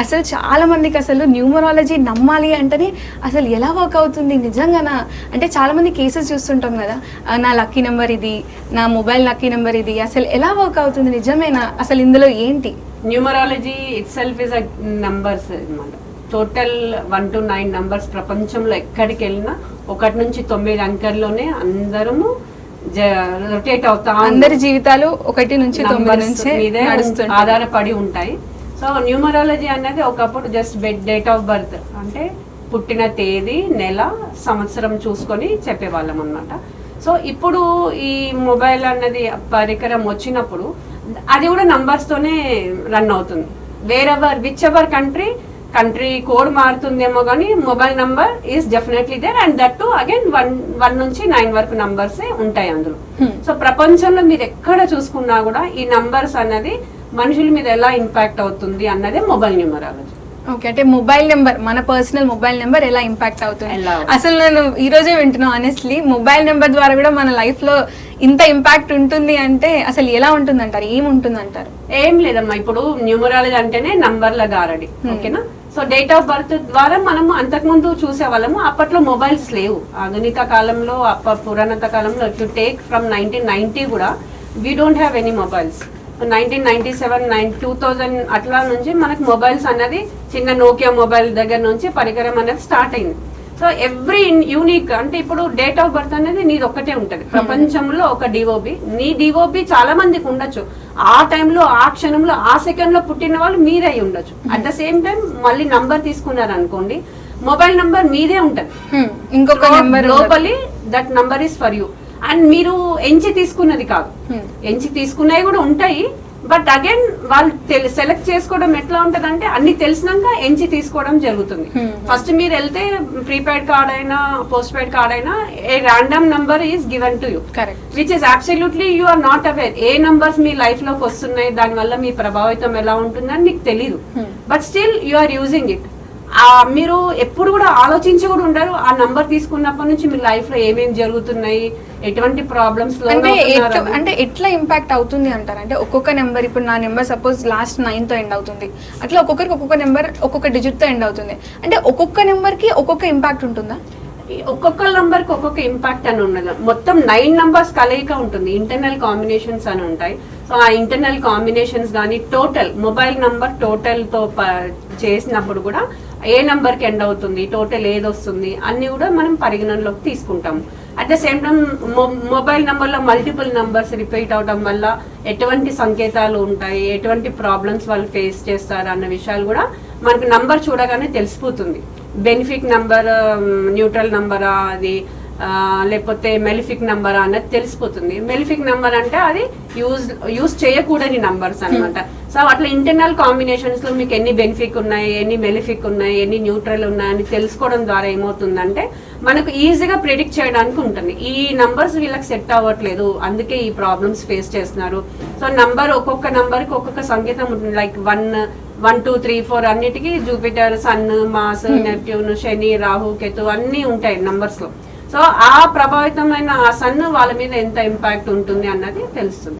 అసలు చాలా మందికి అసలు న్యూమరాలజీ నమ్మాలి అంటేనే అసలు ఎలా వర్క్ అవుతుంది నిజంగానా అంటే చాలా మంది కేసెస్ చూస్తుంటాం కదా, నా లక్కీ నెంబర్ ఇది, నా మొబైల్ లక్కీ నెంబర్ ఇది, అసలు ఎలా వర్క్ అవుతుంది నిజమేనా, అసలు ఇందులో ఏంటి? Numerology it self is a numbers అన్నమాట. Total 1 to 9 numbers. ప్రపంచంలో ఎక్కడికి వెళ్ళినా 1 నుంచి 9 అంకెల్లోనే అందరము రొటేట్ అవుతా, అందరి జీవితాలు 1 నుంచి 9 నుంచి ఆధారపడి ఉంటాయి. సో న్యూమరాలజీ అనేది ఒకప్పుడు జస్ట్ డేట్ ఆఫ్ బర్త్ అంటే పుట్టిన తేదీ, నెల, సంవత్సరం చూసుకొని చెప్పేవాళ్ళం అన్నమాట. సో ఇప్పుడు ఈ మొబైల్ అన్నది పరికరం వచ్చినప్పుడు అది కూడా నంబర్స్ తోనే రన్ అవుతుంది. విచ్ ఎవర్ కంట్రీ కోడ్ మారుతుందేమో కానీ mobile number is definitely there and that too again 1 నుంచి 9 వరకు నంబర్స్ ఉంటాయి అందులో. సో ప్రపంచంలో మీరు ఎక్కడ చూసుకున్నా కూడా ఈ నంబర్స్ అన్నది మనుషుల మీద ఎలా ఇంపాక్ట్ అవుతుంది అన్నదే మొబైల్ న్యూమరాలజీ. ఓకే, అంటే మొబైల్ నెంబర్, మన పర్సనల్ మొబైల్ నెంబర్ ఎలా ఇంపాక్ట్ అవుతుంది? అసలు నేను ఈ రోజే వింటున్నాను ఆనెస్ట్లీ, మొబైల్ నెంబర్ ద్వారా కూడా మన లైఫ్ లో ఇంత ఇంపాక్ట్ ఉంటుంది అంటే అసలు ఎలా ఉంటుంది అంటారు, ఏముంటుంది అంటారు? ఏం లేదమ్మా, ఇప్పుడు న్యూమరాలజీ అంటేనే నంబర్ల గారడి, ఓకేనా. సో డేట్ ఆఫ్ బర్త్ ద్వారా మనము అంతకుముందు చూసేవాళ్ళము. అప్పట్లో మొబైల్స్ లేవు. ఆధునిక కాలంలో, పురాతన కాలంలో ఇఫ్ యూ టేక్ ఫ్రమ్ 1990 కూడా we don't have any mobiles. 1997, 2000 అట్లా నుంచి మనకు మొబైల్స్ అన్నది చిన్న నోకియా మొబైల్ దగ్గర నుంచి పరికరం అనేది స్టార్ట్ అయింది. సో ఎవ్రీ యూనిక్ అంటే ఇప్పుడు డేట్ ఆఫ్ బర్త్ అనేది నీది ఒక్కటే ఉంటది ప్రపంచంలో, ఒక డిఓబి. నీ డిఓబి చాలా మందికి ఉండొచ్చు, ఆ టైంలో, ఆ క్షణంలో, ఆ సెకండ్ లో పుట్టిన వాళ్ళు మీరే ఉండొచ్చు. అట్ ద సేమ్ టైం మళ్ళీ నంబర్ తీసుకున్నారు అనుకోండి, మొబైల్ నంబర్ మీదే ఉంటది, ఇంకొక నంబర్ లోపలి that number is for you. And మీరు ఎంచి తీసుకున్నది కాదు, ఎంచి తీసుకున్నవి కూడా ఉంటాయి. బట్ అగైన్ వాళ్ళు సెలెక్ట్ చేసుకోవడం ఎట్లా ఉంటది అంటే అన్ని తెలిసినాక ఎంచి తీసుకోవడం జరుగుతుంది. ఫస్ట్ మీరు వెళ్తే ప్రీపెయిడ్ కార్డ్ అయినా, పోస్ట్ పెయిడ్ కార్డ్ అయినా, a random number is given to you, which is absolutely you are not aware. ఏ నంబర్స్ మీ లైఫ్ లోకి వస్తున్నాయి, దాని వల్ల మీ ప్రభావితం ఎలా ఉంటుందని మీకు తెలియదు. But still you are using it. మీరు ఎప్పుడు కూడా ఆలోచించి కూడా ఉండరు ఆ నంబర్ తీసుకున్నప్పటి నుంచి మీ లైఫ్ లో ఏమేమి జరుగుతున్నాయి, ఎటువంటి ప్రాబ్లమ్స్ అంటే ఎట్లా ఇంపాక్ట్ అవుతుంది అంటారు? అంటే ఒక్కొక్క నెంబర్, ఇప్పుడు నా నెంబర్ సపోజ్ లాస్ట్ 9 తో ఎండ్ అవుతుంది, అట్లా ఒక్కొక్కరికి ఒక్కొక్క నెంబర్ ఒక్కొక్క డిజిట్ తో ఎండ్ అవుతుంది. అంటే ఒక్కొక్క నెంబర్ కి ఒక్కొక్క ఇంపాక్ట్ ఉంటుందా? ఒక్కొక్క నంబర్ కి ఒక్కొక్క ఇంపాక్ట్ అని ఉండదు. మొత్తం 9 నంబర్స్ కలయిక ఉంటుంది. ఇంటర్నల్ కాంబినేషన్స్ అని ఉంటాయి. సో ఆ ఇంటర్నల్ కాంబినేషన్స్ కానీ టోటల్ మొబైల్ నంబర్ టోటల్ తో చేసినప్పుడు కూడా ఏ నంబర్ కి ఎండ్ అవుతుంది, టోటల్ ఏది వస్తుంది అన్ని కూడా మనం పరిగణనలోకి తీసుకుంటాము. At the same time mobile number లో మల్టిపుల్ నంబర్స్ రిపీట్ అవడం వల్ల ఎటువంటి సంకేతాలు ఉంటాయి, ఎటువంటి ప్రాబ్లమ్స్ వాళ్ళు ఫేస్ చేస్తారు అన్న విషయాలు కూడా మనకు నంబర్ చూడగానే తెలిసిపోతుంది. బెనిఫిక్ నంబర్, న్యూట్రల్ నంబరా, అది లేకపోతే మెలిఫిక్ నంబరా అన్నది తెలిసిపోతుంది. మెలిఫిక్ నంబర్ అంటే అది యూజ్ చేయకూడని నంబర్స్ అనమాట. సో అట్లా ఇంటర్నల్ కాంబినేషన్స్ లో మీకు ఎన్ని బెనిఫిక్ ఉన్నాయి, ఎన్ని మెలిఫిక్ ఉన్నాయి, ఎన్ని న్యూట్రల్ ఉన్నాయి అని తెలుసుకోవడం ద్వారా ఏమవుతుందంటే మనకు ఈజీగా ప్రిడిక్ట్ చేయడానికి ఉంటుంది. ఈ నంబర్స్ వీళ్ళకి సెట్ అవ్వట్లేదు, అందుకే ఈ ప్రాబ్లమ్స్ ఫేస్ చేస్తున్నారు. సో నంబర్ ఒక్కొక్క నంబర్ కి ఒక్కొక్క సంకేతం ఉంటుంది. లైక్ 1, 2, 3, 4 అన్నిటికీ జూపిటర్, సన్, మాస్, నెప్ట్యూన్, శని, రాహు, కేతు అన్ని ఉంటాయి నంబర్స్ లో. సో ఆ ప్రభావితమైన ఆ సన్ వాళ్ళ మీద ఎంత ఇంపాక్ట్ ఉంటుంది అన్నది తెలుస్తుంది.